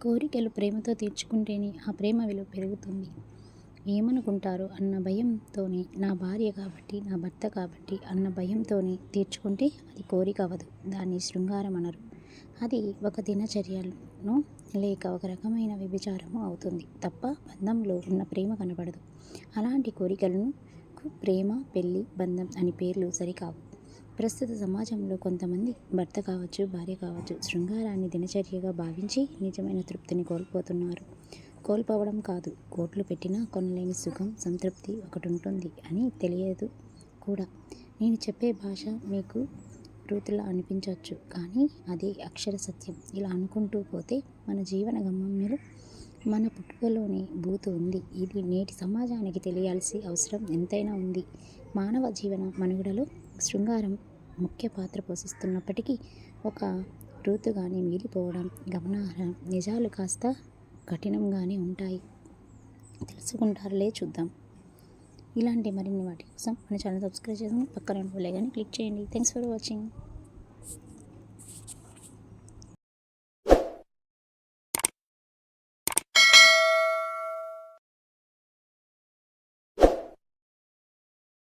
కోరికలు ప్రేమతో తీర్చుకుంటేనే ఆ ప్రేమ విలువ పెరుగుతుంది. ఏమనుకుంటారో అన్న భయంతోనే, నా భార్య కాబట్టి, నా భర్త కాబట్టి అన్న భయంతోనే తీర్చుకుంటే అది కోరిక అవ్వదు. దాన్ని శృంగారం అనరు. అది ఒక దినచర్యను లేక ఒక రకమైన వ్యభిచారము అవుతుంది తప్ప బంధంలో ఉన్న ప్రేమ కనబడదు. అలాంటి కోరికలను ప్రేమ, పెళ్ళి, బంధం అని పేర్లు సరికావు. ప్రస్తుత సమాజంలో కొంతమంది భర్త కావచ్చు, భార్య కావచ్చు, శృంగారాన్ని దినచర్యగా భావించి నిజమైన తృప్తిని కోల్పోతున్నారు. కోల్పోవడం కాదు, కోట్లు పెట్టినా కొనలేని సుఖం, సంతృప్తి ఒకటుంటుంది అని తెలియదు కూడా. నేను చెప్పే భాష మీకు రూతులా అనిపించవచ్చు, కానీ అదే అక్షర సత్యం. ఇలా అనుకుంటూ పోతే మన జీవన గమ్యంలో మన పుట్టుకలోనే బూతు ఉంది. ఇది నేటి సమాజానికి తెలియాల్సి అవసరం ఎంతైనా ఉంది. మానవ జీవన మనుగడలో శృంగారం ముఖ్య పాత్ర పోషిస్తున్నప్పటికీ ఒక ఋతుగానే మిగిలిపోవడం గమనార్హం. నిజాలు కాస్త కఠినంగానే ఉంటాయి. తెలుసుకుంటారులే, చూద్దాం. ఇలాంటి మరిన్ని వాటి కోసం మన ఛానల్ సబ్స్క్రైబ్ చేసుకుని పక్కన బెల్ ఐకాన్ని క్లిక్ చేయండి. Thanks for watching.